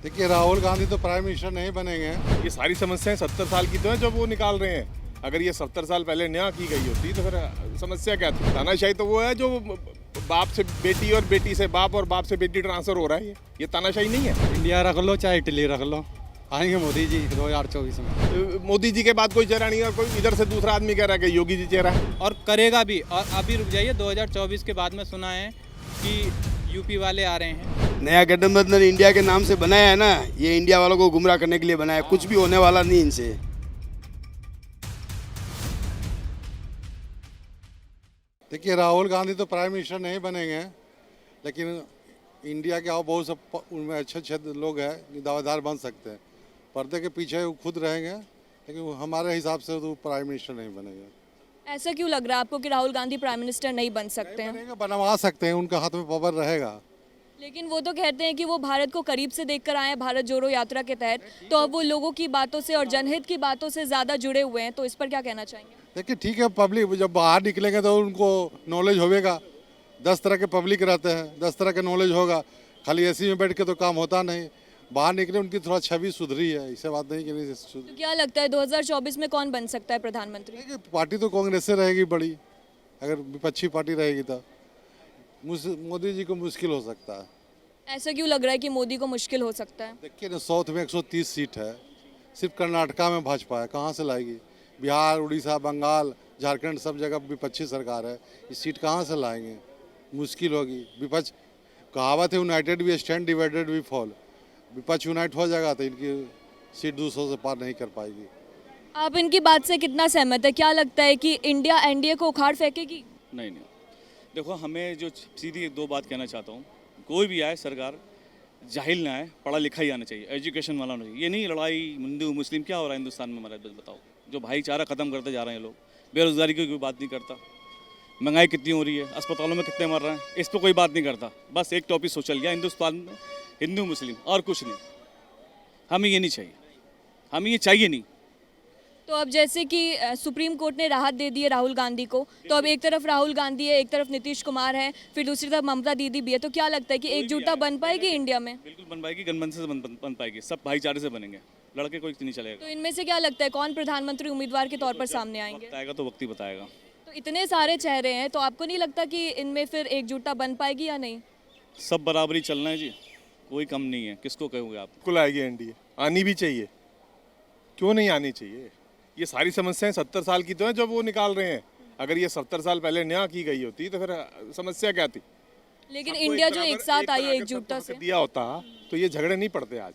देखिए, राहुल गांधी तो prime minister नहीं बनेंगे। ये सारी समस्याएं 70 साल की तो है जो वो निकाल रहे हैं। अगर ये 70 साल पहले न्याय की गई होती तो फिर समस्या क्या थी। तानाशाही तो वो है जो बाप से बेटी और बेटी से बाप और बाप से बेटी ट्रांसफर हो रहा है। ये तानाशाही नहीं है। इंडिया रख लो चाहे इटली रख लो, आएंगे मोदी जी 2024 में। मोदी जी के बाद कोई चेहरा नहीं है और कोई इधर से दूसरा आदमी कह रहा है कि योगी जी चेहरा है। और करेगा भी। और अभी रुक जाइए, 2024 के बाद में सुना है कि यूपी वाले आ रहे हैं। नया गठबंधन इंडिया के नाम से बनाया है ना, ये इंडिया वालों को गुमराह करने के लिए बनाया है। कुछ भी होने वाला नहीं इनसे। देखिए, राहुल गांधी तो प्राइम मिनिस्टर नहीं बनेंगे, लेकिन इंडिया के और बहुत से उनमें अच्छे अच्छे लोग हैं, दावेदार बन सकते हैं। पर्दे के पीछे वो खुद रहेंगे, लेकिन हमारे हिसाब से तो प्राइम मिनिस्टर नहीं बनेंगे। ऐसा क्यों लग रहा है आपको कि राहुल गांधी प्राइम मिनिस्टर नहीं बन सकते हैं? बनेंगे, बनवा सकते हैं, उनका हाथ में पावर रहेगा। लेकिन वो तो कहते हैं कि वो भारत को करीब से देखकर आए हैं भारत जोड़ो यात्रा के तहत, तो अब वो लोगों की बातों से और जनहित की बातों से ज़्यादा जुड़े हुए हैं, तो इस पर क्या कहना चाहेंगे? देखिए, ठीक है, पब्लिक जब बाहर निकलेंगे तो उनको नॉलेज होगा। 10 तरह के पब्लिक रहते हैं, 10 तरह का नॉलेज होगा। खाली एसी में बैठ के तो काम होता नहीं। बाहर निकले, उनकी थोड़ा छवि सुधरी है, इससे बात नहीं कि नहीं सुधरी। तो क्या लगता है 2024 में कौन बन सकता है प्रधानमंत्री? देखिए, पार्टी तो कांग्रेस से रहेगी बड़ी, अगर विपक्षी पार्टी रहेगी तो मोदी जी को मुश्किल हो सकता है। ऐसा क्यों लग रहा है कि मोदी को मुश्किल हो सकता है? देखिए ना, साउथ में 130 सीट है, सिर्फ कर्नाटका में भाजपा है, कहाँ से लाएगी? बिहार, उड़ीसा, बंगाल, झारखंड सब जगह विपक्षी सरकार है, ये सीट कहाँ से लाएंगे? मुश्किल होगी। विपक्ष, कहावत है united we stand, divided we fall. विपक्ष यूनाइट हो जाएगा तो इनकी सीट 200 से पार नहीं कर पाएगी। आप इनकी बात से कितना सहमत है? क्या लगता है कि इंडिया एनडीए को उखाड़ फेंकेगी? नहीं, देखो, हमें जो सीधी दो बात कहना चाहता हूँ, कोई भी आए सरकार, जाहिल ना आए, पढ़ा लिखा ही आना चाहिए, एजुकेशन वाला होना चाहिए। ये नहीं लड़ाई हिंदू मुस्लिम क्या हो रहा है हिंदुस्तान में हमारा, बस बताओ। जो भाईचारा ख़त्म करते जा रहे हैं लोग, बेरोज़गारी की कोई बात नहीं करता, महंगाई कितनी हो रही है, अस्पतालों में कितने मर रहे हैं, इस पर कोई बात नहीं करता। बस एक टॉपिक सोच लिया हिंदुस्तान में, हिंदू मुस्लिम, और कुछ नहीं। हमें ये नहीं चाहिए, हमें ये चाहिए नहीं। तो अब जैसे कि सुप्रीम कोर्ट ने राहत दे दी है राहुल गांधी को, तो अब एक तरफ राहुल गांधी है, एक तरफ नीतीश कुमार है, फिर दूसरी तरफ ममता दीदी भी है, तो क्या लगता है कि एकजुटता बन पाएगी इंडिया में? बिल्कुल बन पाएगी, गठबंधन से बन पाएगी, सब भाईचारे से बनेंगे, लड़के कोई नहीं चलेगा। तो इनमें से क्या लगता है कौन प्रधानमंत्री उम्मीदवार के तौर पर सामने आएंगे? वक्त आएगा तो वक्त ही बताएगा। तो इतने सारे चेहरे हैं, तो आपको नहीं लगता कि इनमें फिर एकजुटता बन पाएगी या नहीं? सब बराबरी चलना है जी, कोई कम नहीं है। किसको कहोगे आप? बिल्कुल आएगी एनडीए, आनी भी चाहिए, क्यों नहीं आनी चाहिए। ये सारी समस्याएं 70 साल की तो है जो वो निकाल रहे हैं। अगर ये 70 साल पहले न्याय की गई होती तो फिर समस्या क्या थी। लेकिन सबको इंडिया एक जो बराबर- एक साथ आई है बराबर एकजुटता सबको से, दिया होता तो ये झगड़े नहीं पड़ते आज।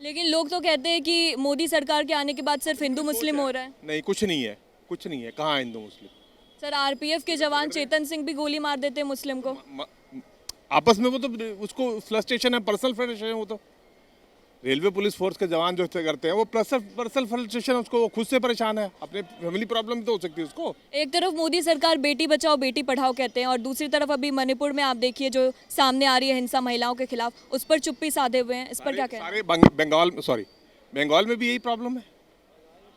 लेकिन लोग तो कहते हैं कि मोदी सरकार के आने के बाद सिर्फ हिंदू मुस्लिम हो रहा है। नहीं, कुछ नहीं है, कुछ नहीं है। कहाँ हिंदू मुस्लिम? सर, आरपीएफ के जवान चेतन सिंह भी गोली मार देते हैं मुस्लिम को। आपस में वो तो उसको फ्रस्ट्रेशन है, पर्सनल फ्रस्ट्रेशन है। वो तो रेलवे पुलिस फोर्स के जवान जो करते हैं वो पर्सनल फ्रस्ट्रेशन, उसको वो खुद से परेशान है, अपने फैमिली प्रॉब्लम तो हो सकती है उसको। एक तरफ मोदी सरकार बेटी बचाओ बेटी पढ़ाओ कहते हैं, और दूसरी तरफ अभी मणिपुर में आप देखिए जो सामने आ रही है हिंसा महिलाओं के खिलाफ, उस पर चुप्पी साधे हुए हैं। इस पर क्या कहना है? सारे बंगाल में भी यही प्रॉब्लम है।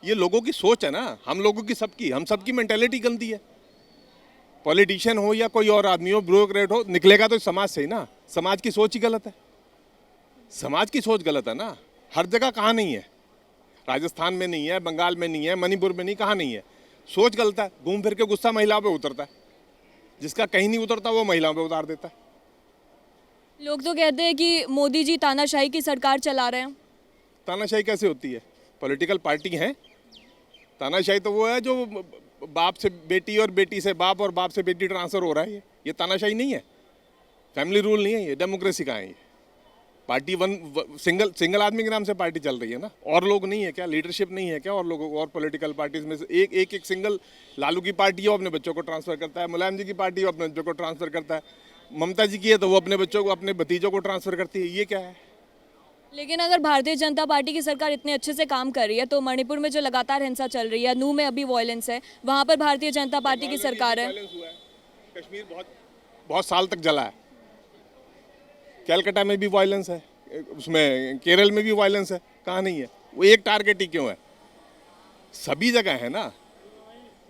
ये लोगों की सोच है ना, हम लोगों की, सबकी, हम सबकी मेंटेलिटी गंदी है। पॉलिटिशियन हो या कोई और आदमी हो, ब्यूरोक्रेट हो, निकलेगा तो समाज से ही ना। समाज की सोच ही गलत है, समाज की सोच गलत है ना। हर जगह कहाँ नहीं है, राजस्थान में नहीं है, बंगाल में नहीं है, मणिपुर में नहीं, कहाँ नहीं है। सोच गलत है। घूम फिर के गुस्सा महिलाओं पे उतरता है, जिसका कहीं नहीं उतरता वो महिलाओं पे उतार देता है। लोग तो कहते हैं कि मोदी जी तानाशाही की सरकार चला रहे हैं। तानाशाही कैसे होती है? पॉलिटिकल पार्टी है। तानाशाही तो वो है जो बाप से बेटी और बेटी से बाप और बाप से बेटी ट्रांसफर हो रहा है। ये तानाशाही नहीं है, फैमिली रूल नहीं है, ये डेमोक्रेसी का है। ये पार्टी सिंगल आदमी के नाम से पार्टी चल रही है ना। और लोग नहीं है क्या? लीडरशिप नहीं है क्या? और लोगों और पॉलिटिकल पार्टीज में से एक सिंगल लालू की पार्टी है, वो अपने बच्चों को ट्रांसफर करता है। मुलायम जी की पार्टी है, वो अपने बच्चों को ट्रांसफर करता है। ममता जी की है तो वो अपने बच्चों को, अपने भतीजों को ट्रांसफर करती है। ये क्या है? लेकिन अगर भारतीय जनता पार्टी की सरकार इतने अच्छे से काम कर रही है, तो मणिपुर में जो लगातार हिंसा चल रही है, नू में अभी वायलेंस है, वहाँ पर भारतीय जनता पार्टी की सरकार है। कश्मीर बहुत साल तक जला है। कैलकाटा में भी वायलेंस है, उसमें केरल में भी वायलेंस है, कहाँ नहीं है? वो एक टारगेट ही क्यों है? सभी जगह है ना।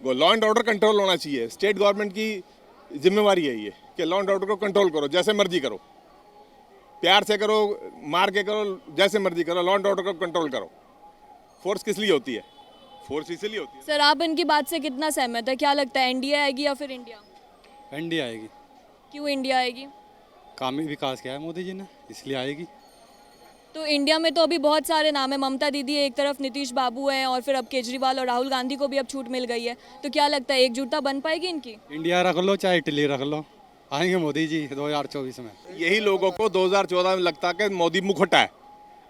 लॉ एंड ऑर्डर कंट्रोल होना चाहिए। स्टेट गवर्नमेंट की जिम्मेवारी है ये कि लॉ एंड ऑर्डर को कंट्रोल करो, जैसे मर्जी करो। प्यार से करो, मार के करो, जैसे मर्जी करो, लॉ एंड ऑर्डर को कंट्रोल करो। फोर्स किस लिए होती है? फोर्स इसलिए होती है। सर आप इनकी बात से कितना सहमत है? क्या लगता है एनडीए आएगी या फिर इंडिया? इंडिया आएगी। क्यों इंडिया आएगी? कामी विकास किया है मोदी जी ने, इसलिए आएगी। तो इंडिया में तो अभी बहुत सारे नाम है, ममता दीदी है एक तरफ, नीतीश बाबू हैं, और फिर अब केजरीवाल और राहुल गांधी को भी अब छूट मिल गई है। तो क्या लगता है एकजुटता बन पाएगी इनकी? इंडिया रख लो चाहे इटली रख लो, आएंगे मोदी जी 2024 में। यही लोगों को 2014 में लगता कि मोदी मुखटा है,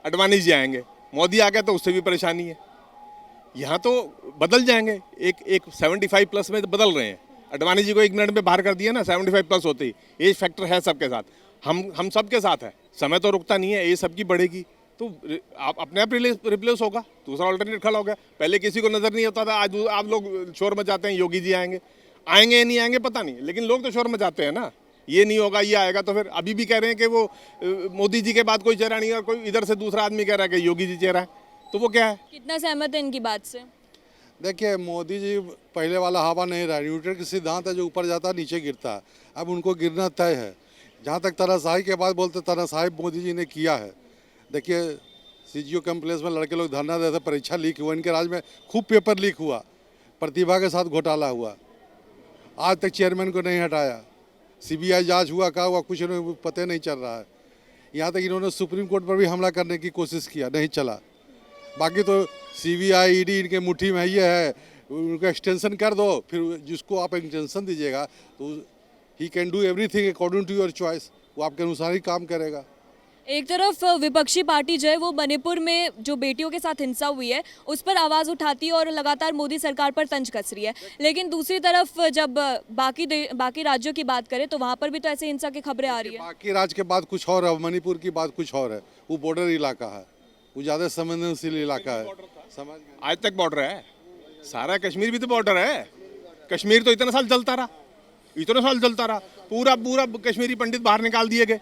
अडवाणी जी आएंगे। मोदी आ गए तो उससे भी परेशानी है। यहाँ तो बदल जाएंगे, एक 75 प्लस में बदल रहे हैं। अडवाणी जी को 1 मिनट में बाहर कर दिया ना, 75 प्लस होते ही। एज फैक्टर है सबके साथ, हम सबके साथ है। समय तो रुकता नहीं है, एज सबकी बढ़ेगी तो आप अपने आप रिप्लेस होगा, दूसरा ऑल्टरनेट खड़ा हो गया। पहले किसी को नजर नहीं आता था, आज आप लोग शोर मचाते हैं योगी जी आएंगे या नहीं आएंगे पता नहीं, लेकिन लोग तो शोर मचाते हैं ना, ये नहीं होगा ये आएगा। तो फिर अभी भी कह रहे हैं कि वो मोदी जी के बाद कोई चेहरा नहीं है, और कोई इधर से दूसरा आदमी कह रहा है कि योगी जी चेहरा है, तो वो क्या है? कितना सहमत है इनकी बात से? देखिए मोदी जी पहले वाला हवा नहीं रहा। न्यूटन का सिद्धांत है, जो ऊपर जाता है नीचे गिरता है। अब उनको गिरना तय है। जहाँ तक तानाशाही के बाद बोलते, तानाशाही मोदी जी ने किया है। देखिए सीजीओ कॉम्प्लेक्स में लड़के लोग धरना देते, परीक्षा लीक हुआ, इनके राज में खूब पेपर लीक हुआ, प्रतिभा के साथ घोटाला हुआ, आज तक चेयरमैन को नहीं हटाया। सीबीआई जांच हुआ, क्या हुआ, कुछ इन्हें पता नहीं चल रहा है। यहाँ तक इन्होंने सुप्रीम कोर्ट पर भी हमला करने की कोशिश किया, नहीं चला। बाकी तो सीबीआई ईडी इनके मुट्ठी में ये है, उनको एक्सटेंशन कर दो, फिर जिसको आप एक्सटेंशन दीजिएगा तो he can do everything according to your choice, वो आपके अनुसार ही काम करेगा। एक तरफ विपक्षी पार्टी जो है वो मणिपुर में जो बेटियों के साथ हिंसा हुई है उस पर आवाज़ उठाती है और लगातार मोदी सरकार पर तंज कस रही है, लेकिन दूसरी तरफ जब बाकी राज्यों की बात करें तो वहाँ पर भी तो ऐसे हिंसा की खबरें आ रही है। बाकी राज्य के बात कुछ और है, मणिपुर की बात कुछ और है। वो बॉर्डर इलाका है, वो ज़्यादा संवेदनशील इलाका है। समझ गए? आज तक बॉर्डर है, सारा कश्मीर भी तो बॉर्डर है। कश्मीर तो इतने साल चलता रहा, पूरा कश्मीरी पंडित बाहर निकाल दिए गए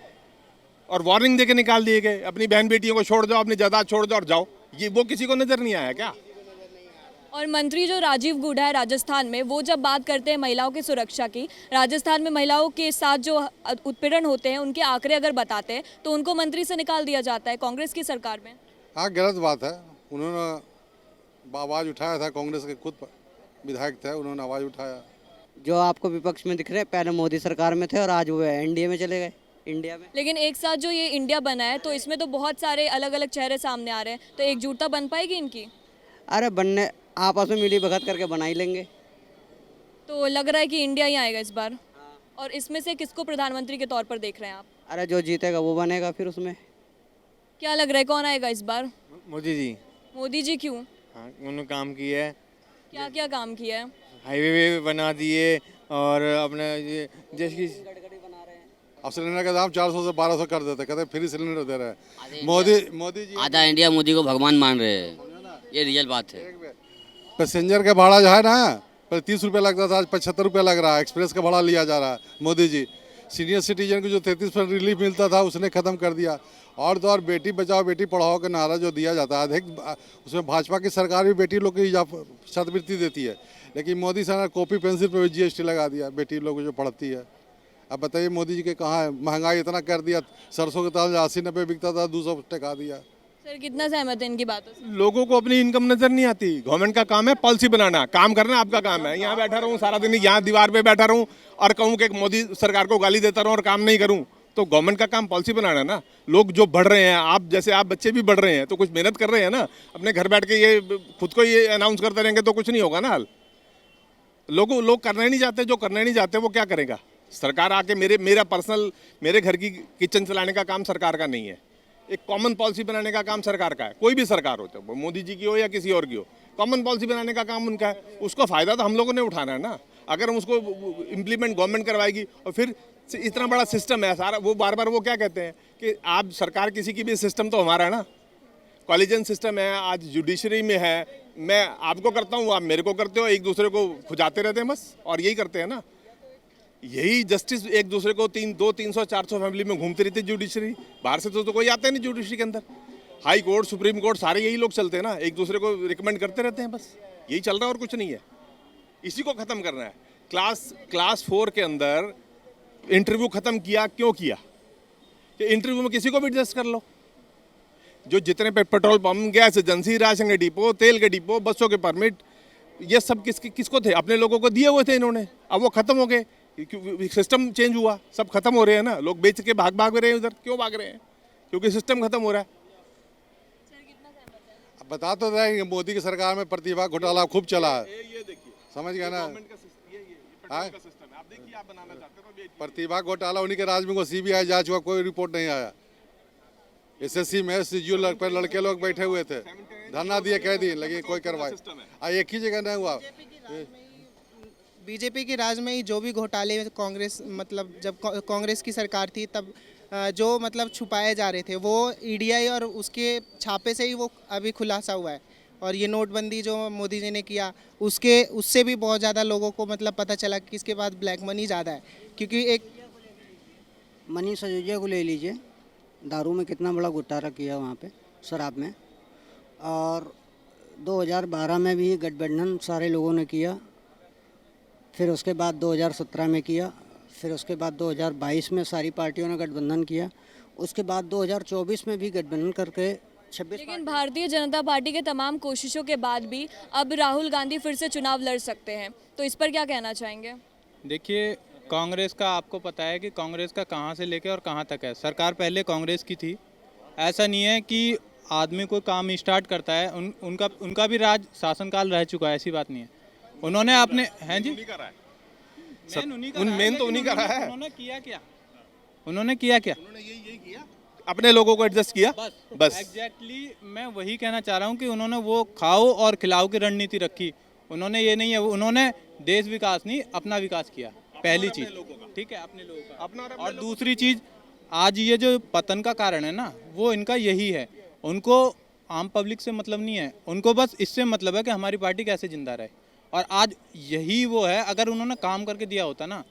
और वार्निंग देके निकाल दिए गए, अपनी बहन बेटियों को छोड़ जाओ, अपनी जायदाद छोड़ जाओ और जाओ। ये वो किसी को नजर नहीं आया क्या? और मंत्री जो राजीव गुढ़ा है राजस्थान में, वो जब बात करते हैं महिलाओं की सुरक्षा की, राजस्थान में महिलाओं के साथ जो उत्पीड़न होते हैं उनके आंकड़े अगर बताते हैं तो उनको मंत्री से निकाल दिया जाता है कांग्रेस की सरकार में। हाँ गलत बात है। उन्होंने आवाज़ उठाया था, कांग्रेस के खुद विधायक थे, उन्होंने आवाज़ उठाया। जो आपको विपक्ष में दिख रहे हैं पहले मोदी सरकार में थे और आज वो एनडीए में चले गए इंडिया में। लेकिन एक साथ जो ये इंडिया बना है तो इसमें तो बहुत सारे अलग अलग चेहरे सामने आ रहे हैं, तो एकजुटता बन पाएगी इनकी? अरे बनने आपस में मिली भगत करके बना ही लेंगे। तो लग रहा है कि इंडिया ही आएगा इस बार। और इसमें से किसको प्रधानमंत्री के तौर पर देख रहे हैं आप? अरे जो जीतेगा वो बनेगा फिर उसमें। क्या लग रहा है कौन आएगा इस बार? मोदी जी। मोदी जी क्यों? हाँ उन्होंने काम किया है, क्या क्या काम किया है? हाईवे भी बना दिए और अपने ये देश की अब सिलेंडर का दाम 400 से 1200 कर देते, कहते फ्री सिलेंडर दे रहे हैं। मोदी जी आधा इंडिया मोदी को भगवान मान रहे हैं, ये रियल बात है। पैसेंजर का भाड़ा जो है ना, पहले 30 रुपये लगता था, आज 75 रुपये लग रहा है। एक्सप्रेस का भाड़ा लिया जा रहा है मोदी जी। सीनियर सिटीजन को जो 33% रिलीफ मिलता था उसने ख़त्म कर दिया। और तो और बेटी बचाओ बेटी पढ़ाओ का नारा जो दिया जाता है, उसमें भाजपा की सरकार भी बेटी लोग की छात्रवृत्ति देती है, लेकिन मोदी सरकार कॉपी पेंसिल पर भी GST लगा दिया बेटी लोग जो पढ़ती है। अब बताइए मोदी जी के कहाँ है? महंगाई इतना कर दिया, सरसों का तेल 80-90 बिकता था, 200 टका दिया। सर कितना सहमत है इनकी बातों से? लोगों को अपनी इनकम नजर नहीं आती। गवर्नमेंट का काम है पॉलिसी बनाना, काम करना आपका काम है। यहाँ बैठा रहूँ सारा दिन, यहाँ दीवार पे बैठा रहूँ और कहूँ कि मोदी सरकार को गाली देता रहूँ और काम नहीं करूँ, तो गवर्नमेंट का काम पॉलिसी बनाना है ना। लोग जो बढ़ रहे हैं, आप जैसे आप बच्चे भी बढ़ रहे हैं तो कुछ मेहनत कर रहे हैं ना। अपने घर बैठ के ये खुद को ये अनाउंस करते रहेंगे तो कुछ नहीं होगा ना। हाल लोग करना ही नहीं चाहते, जो करना ही नहीं चाहते वो क्या करेगा? सरकार आके मेरे घर की किचन चलाने का काम सरकार का नहीं है। एक कॉमन पॉलिसी बनाने का काम सरकार का है। कोई भी सरकार हो, चाहे मोदी जी की हो या किसी और की हो, कॉमन पॉलिसी बनाने का काम उनका है। उसको फ़ायदा तो हम लोगों ने उठाना है ना। अगर हम उसको इम्प्लीमेंट गवर्नमेंट करवाएगी और फिर इतना बड़ा सिस्टम है सारा, वो बार बार वो क्या कहते हैं कि आप सरकार किसी की भी, सिस्टम तो हमारा है ना। कॉलेजियन सिस्टम है, आज जुडिशरी में है, मैं आपको करता हूँ, आप मेरे को करते हो, एक दूसरे को खुजाते रहते हैं बस, और यही करते हैं ना। यही जस्टिस एक दूसरे को 200-300-400 फैमिली में घूमती रहती है जुडिशरी। बाहर से तो कोई आता नहीं जुडिशरी के अंदर। हाई कोर्ट, सुप्रीम कोर्ट, सारे यही लोग चलते हैं ना, एक दूसरे को रिकमेंड करते रहते हैं, बस यही चल रहा है और कुछ नहीं है। इसी को ख़त्म करना है। क्लास 4 के अंदर इंटरव्यू ख़त्म किया, क्यों किया? कि इंटरव्यू में किसी को भी एडजस्ट कर लो। जो जितने पे petrol pump, gas agency, ration के डिपो, तेल के डिपो, बसों के परमिट, ये सब किसको थे? अपने लोगों को दिए हुए थे इन्होंने। अब वो खत्म हो गए, सिस्टम चेंज हुआ, सब खत्म हो रहे हैं ना। लोग बेच के भाग रहे हैं उधर। क्यों भाग रहे हैं? क्योंकि सिस्टम खत्म हो रहा है। अब बता तो रहे हैं कि मोदी की सरकार में प्रतिभा घोटाला खूब चला है, ये देखिए, समझ गए ना। पेट्रोल का सिस्टम है। आप देखिए, आप बनाना चाहते हो तो प्रतिभा घोटाला उन्हीं के राज में को सीबीआई जांच हुआ, कोई रिपोर्ट नहीं आया। एसएससी में सीजीओ पर लड़के लोग बैठे हुए थे, धरना दिए कह दिए, लेकिन कोई कार्रवाई एक ही जगह नहीं हुआ। बीजेपी के राज में ही जो भी घोटाले कांग्रेस, मतलब जब कांग्रेस की सरकार थी तब जो मतलब छुपाए जा रहे थे वो ईडीआई और उसके छापे से ही वो अभी खुलासा हुआ है। और ये नोटबंदी जो मोदी जी ने किया उससे भी बहुत ज़्यादा लोगों को मतलब पता चला कि इसके बाद ब्लैक मनी ज़्यादा है। क्योंकि एक मनीष सिसोदिया को ले लीजिए, दारू में कितना बड़ा घोटाला किया वहाँ पे, शराब में। और 2012 में भी गठबंधन सारे लोगों ने किया, फिर उसके बाद 2017 में किया, फिर उसके बाद 2022 में सारी पार्टियों ने गठबंधन किया, उसके बाद 2024 में भी गठबंधन करके 26। लेकिन भारतीय जनता पार्टी के तमाम कोशिशों के बाद भी अब राहुल गांधी फिर से चुनाव लड़ सकते हैं, तो इस पर क्या कहना चाहेंगे? देखिए, कांग्रेस का आपको पता है कि कांग्रेस का कहाँ से लेके और कहाँ तक है। सरकार पहले कांग्रेस की थी। ऐसा नहीं है कि आदमी कोई काम स्टार्ट करता है, उनका भी राज शासनकाल रह चुका है, ऐसी बात नहीं है। उन्होंने अपने हैं जी, मेन तो उन्हीं का रहा है। उन्होंने किया क्या? उन्होंने किया क्या? उन्होंने यही किया, अपने लोगों को एडजस्ट किया, बस। एग्जैक्टली मैं वही कहना चाह रहा हूँ कि उन्होंने वो खाओ और खिलाओ की रणनीति रखी। उन्होंने ये नहीं है, उन्होंने देश विकास नहीं अपना विकास किया, पहली चीज। ठीक है, अपने लोगों का अपना। और दूसरी चीज, आज ये जो पतन का कारण है ना, वो इनका यही है। उनको आम पब्लिक से मतलब नहीं है, उनको बस इससे मतलब है कि हमारी पार्टी कैसे जिंदा रहे। और आज यही वो है, अगर उन्होंने काम करके दिया होता ना,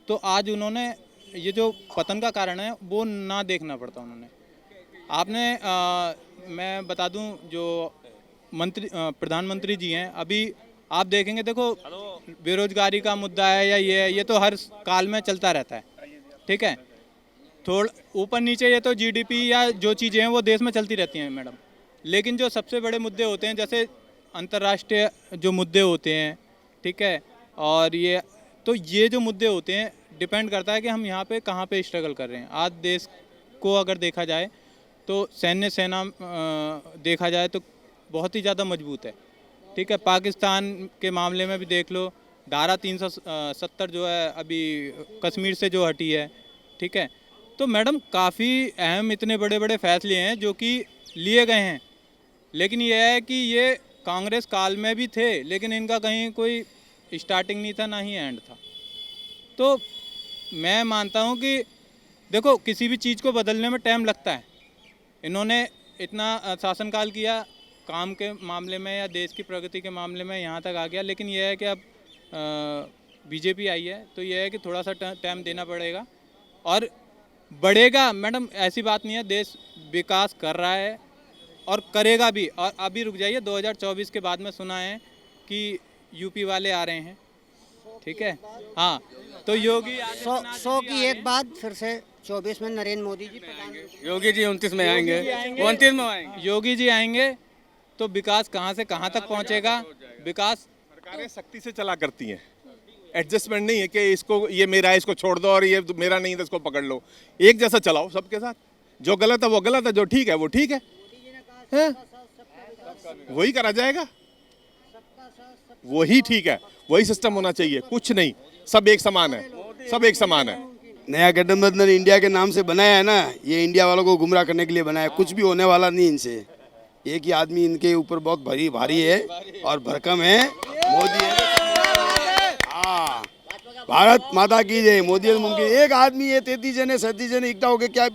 तो आज उन्होंने ये जो पतन का कारण है वो ना देखना पड़ता उन्होंने। मैं बता दूं, जो प्रधानमंत्री जी हैं, अभी आप देखेंगे, देखो बेरोजगारी का मुद्दा है या ये तो हर काल में चलता रहता है। ठीक है, थोड़ा ऊपर नीचे ये तो जीडीपी या जो चीज़ें हैं वो देश में चलती रहती हैं मैडम। लेकिन जो सबसे बड़े मुद्दे होते हैं, जैसे अंतर्राष्ट्रीय जो मुद्दे होते हैं, ठीक है, और ये जो मुद्दे होते हैं, डिपेंड करता है कि हम यहाँ पे कहाँ पे स्ट्रगल कर रहे हैं। आज देश को अगर देखा जाए तो सैन्य सेना देखा जाए तो बहुत ही ज़्यादा मजबूत है। ठीक है, पाकिस्तान के मामले में भी देख लो, धारा 370 जो है अभी कश्मीर से जो हटी है। ठीक है, तो मैडम काफ़ी अहम इतने बड़े बड़े फैसले हैं जो कि लिए गए हैं। लेकिन ये है कि ये कांग्रेस काल में भी थे, लेकिन इनका कहीं कोई स्टार्टिंग नहीं था, ना ही एंड था। तो मैं मानता हूँ कि देखो, किसी भी चीज़ को बदलने में टाइम लगता है। इन्होंने इतना शासनकाल किया, काम के मामले में या देश की प्रगति के मामले में यहाँ तक आ गया। लेकिन यह है कि अब बीजेपी आई है, तो यह है कि थोड़ा सा टाइम देना पड़ेगा और बढ़ेगा। मैडम ऐसी बात नहीं है, देश विकास कर रहा है और करेगा भी। और अभी रुक जाइए, 2024 के बाद में सुना है कि यूपी वाले आ रहे हैं। ठीक है, हाँ, तो योगी 100 की एक बात फिर से 24 में नरेंद्र मोदी जी योगी जी 29 में आएंगे, 29 में आएंगे। योगी जी आएंगे तो विकास कहाँ से कहाँ तक पहुँचेगा। विकास सरकारें सख्ती से चला करती हैं, एडजस्टमेंट नहीं है कि इसको ये मेरा है इसको छोड़ दो और ये मेरा नहीं था इसको पकड़ लो। एक जैसा चलाओ सबके साथ, जो गलत है वो गलत है, जो ठीक है वो ठीक है, वही करा जाएगा, वही ठीक है, वही सिस्टम होना चाहिए। कुछ नहीं, सब एक समान है, सब एक समान है। नया गठबंधन इंडिया के नाम से बनाया है ना, ये इंडिया वालों को गुमराह करने के लिए बनाया है। कुछ भी होने वाला नहीं इनसे। एक ही आदमी इनके ऊपर बहुत भारी है और भरकम है, मोदी है। हाँ, भारत माता की जय। मोदी मुमकिन एक आदमी है, 33 जने 37 जने इकट्ठा होके क्या